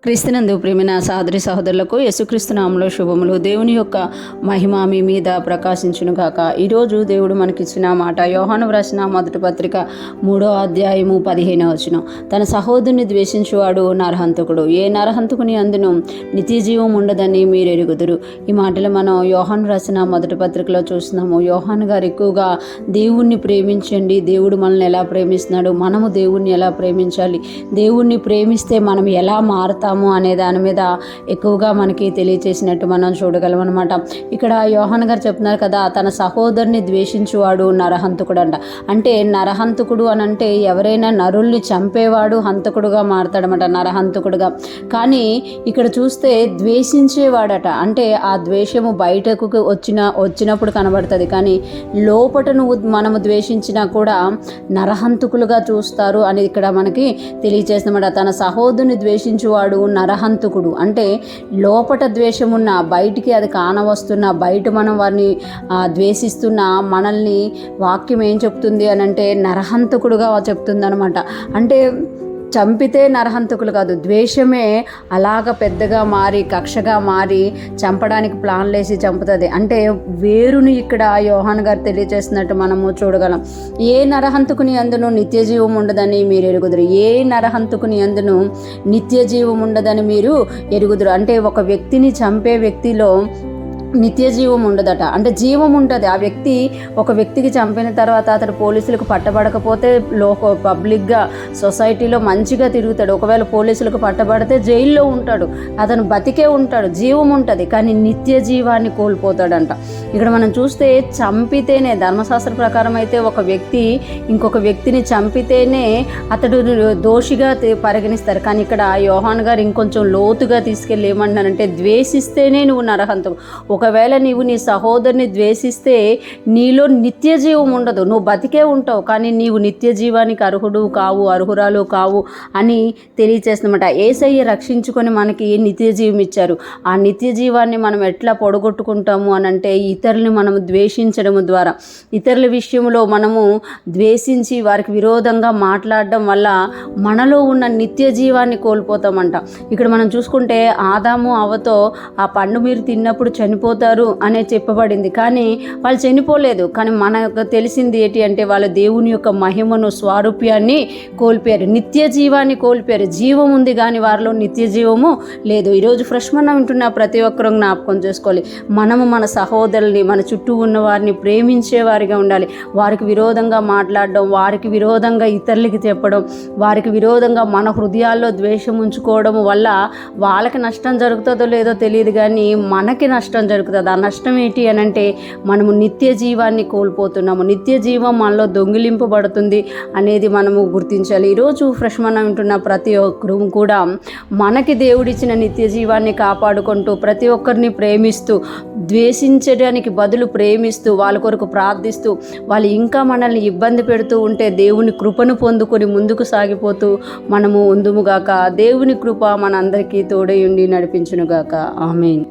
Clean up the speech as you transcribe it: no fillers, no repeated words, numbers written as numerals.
క్రీస్తునందు ప్రియమైన సహోదరి సహోదరులకు యేసుక్రీస్తు నామములో శుభములు. దేవుని యొక్క మహిమ మీ మీద ప్రకాశించును గాక. ఈరోజు దేవుడు మనకిచ్చిన మాట యోహాను వ్రాసిన మొదటి పత్రిక 3వ అధ్యాయము 15వ వచనం. తన సహోదరుని ద్వేషించువాడు నరహంతకుడు, ఏ నరహంతకుని అందును నిత్య జీవం ఉండదని మీరు ఎరుగుదురు. ఈ మాటలు మనం యోహాను రాసిన మొదటి పత్రికలో చూస్తున్నాము. యోహాను గారు ఎక్కువగా దేవుణ్ణి ప్రేమించండి, దేవుడు మనల్ని ఎలా ప్రేమిస్తున్నాడు, మనము దేవుణ్ణి ఎలా ప్రేమించాలి, దేవుణ్ణి ప్రేమిస్తే మనం ఎలా మారుతాం అనే దాని మీద ఎక్కువగా మనకి తెలియచేసినట్టు మనం చూడగలం అనమాట. ఇక్కడ యోహాను గారు చెప్తున్నారు కదా, తన సహోదరుని ద్వేషించువాడు నరహంతకుడు అంట. అంటే నరహంతకుడు అని అంటే ఎవరైనా నరుల్ని చంపేవాడు హంతకుడుగా మారతాడనమాట, నరహంతకుడుగా. కానీ ఇక్కడ చూస్తే ద్వేషించేవాడట. అంటే ఆ ద్వేషము బయటకు వచ్చినప్పుడు కనబడుతుంది, కానీ లోపట మనము ద్వేషించినా కూడా నరహంతకులుగా చూస్తారు అని ఇక్కడ మనకి తెలియచేస్తున్నమాట. తన సహోదరుని ద్వేషించువాడు నరహంతకుడు అంటే లోపట ద్వేషమున్న, బయటికి అది కానవస్తున్న, బయట మనం వారిని ద్వేషిస్తున్న మనల్ని వాక్యం ఏం చెప్తుంది అని అంటే నరహంతకుడుగా చెప్తుంది అనమాట. అంటే చంపితే నరహంతకులు కాదు, ద్వేషమే అలాగ పెద్దగా మారి కక్షగా మారి చంపడానికి ప్లాన్లు వేసి చంపుతుంది. అంటే వేరుని ఇక్కడ యోహాను గారు తెలియజేస్తున్నట్టు మనము చూడగలం. ఏ నరహంతకుని అందును నిత్య జీవం ఉండదని మీరు ఎరుగుదురు. ఏ నరహంతకుని అందును నిత్య జీవం ఉండదని మీరు ఎరుగుదురు. అంటే ఒక వ్యక్తిని చంపే వ్యక్తిలో నిత్య జీవం ఉండదట. అంటే జీవం ఉంటుంది. ఆ వ్యక్తి ఒక వ్యక్తికి చంపిన తర్వాత అతడు పోలీసులకు పట్టబడకపోతే పబ్లిక్గా సొసైటీలో మంచిగా తిరుగుతాడు. ఒకవేళ పోలీసులకు పట్టబడితే జైల్లో ఉంటాడు, అతను బతికే ఉంటాడు, జీవం ఉంటుంది, కానీ నిత్య జీవాన్ని కోల్పోతాడంట. ఇక్కడ మనం చూస్తే చంపితేనే, ధర్మశాస్త్ర ప్రకారం అయితే ఒక వ్యక్తి ఇంకొక వ్యక్తిని చంపితేనే అతడు దోషిగా పరిగణిస్తారు. కానీ ఇక్కడ యోహాను గారు ఇంకొంచెం లోతుగా తీసుకెళ్ళి ఏమంటానంటే ద్వేషిస్తేనే నువ్వు నరహంతకు. ఒకవేళ నీవు నీ సహోదరుని ద్వేషిస్తే నీలో నిత్య జీవం ఉండదు, నువ్వు బతికే ఉంటావు, కానీ నీవు నిత్య జీవానికి అర్హుడు కావు, అర్హురాలు కావు అని తెలియచేస్తున్నమాట. యేసయ్య రక్షించుకొని మనకి నిత్య జీవం ఇచ్చారు. ఆ నిత్య జీవాన్ని మనం ఎట్లా పొడగొట్టుకుంటాము అని అంటే ఇతరులని మనం ద్వేషించడం ద్వారా, ఇతరుల విషయంలో మనము ద్వేషించి వారికి విరోధంగా మాట్లాడడం వల్ల మనలో ఉన్న నిత్య జీవాన్ని కోల్పోతామంట. ఇక్కడ మనం చూసుకుంటే ఆదాము అవ్వతో ఆ పండు మీరు తిన్నప్పుడు చనిపోతారు అనే చెప్పబడింది, కానీ వాళ్ళు చనిపోలేదు. కానీ మనకు తెలిసింది ఏంటి అంటే వాళ్ళు దేవుని యొక్క మహిమను, స్వారూప్యాన్ని కోల్పోయారు, నిత్య జీవాన్ని కోల్పోయారు. జీవం ఉంది కానీ వారిలో నిత్య జీవము లేదు. ఈరోజు ఫ్రెష్ మనం వింటున్న ప్రతి ఒక్కరూ జ్ఞాపకం చేసుకోవాలి, మనము మన సహోదరుల్ని, మన చుట్టూ ఉన్న వారిని ప్రేమించే వారిగా ఉండాలి. వారికి విరోధంగా మాట్లాడడం, వారికి విరోధంగా ఇతరులకి చెప్పడం, వారికి విరోధంగా మన హృదయాల్లో ద్వేషం ఉంచుకోవడం వల్ల వాళ్ళకి నష్టం జరుగుతుందో లేదో తెలియదు, కానీ మనకి నష్టం జరుగుతుంది. ఆ నష్టం ఏంటి అని అంటే మనము నిత్య జీవాన్ని కోల్పోతున్నాము, నిత్య జీవం మనలో దొంగిలింపబడుతుంది అనేది మనము గుర్తించాలి. ఈరోజు ఫ్రెష్ మనం వింటున్న ప్రతి ఒక్కరూ కూడా మనకి దేవుడిచ్చిన నిత్య జీవాన్ని కాపాడుకుంటూ ప్రతి ఒక్కరిని ప్రేమిస్తూ, ద్వేషించడానికి బదులు ప్రేమిస్తూ, వాళ్ళ కొరకు ప్రార్థిస్తూ, వాళ్ళు ఇంకా మనల్ని ఇబ్బంది పెడుతూ ఉంటే దేవుని కృపను పొందుకొని ముందుకు సాగిపోతూ మనము ఉందుముగాక. దేవుని కృప మనందరికీ తోడై ఉండి నడిపించునుగాక. ఆమేన్.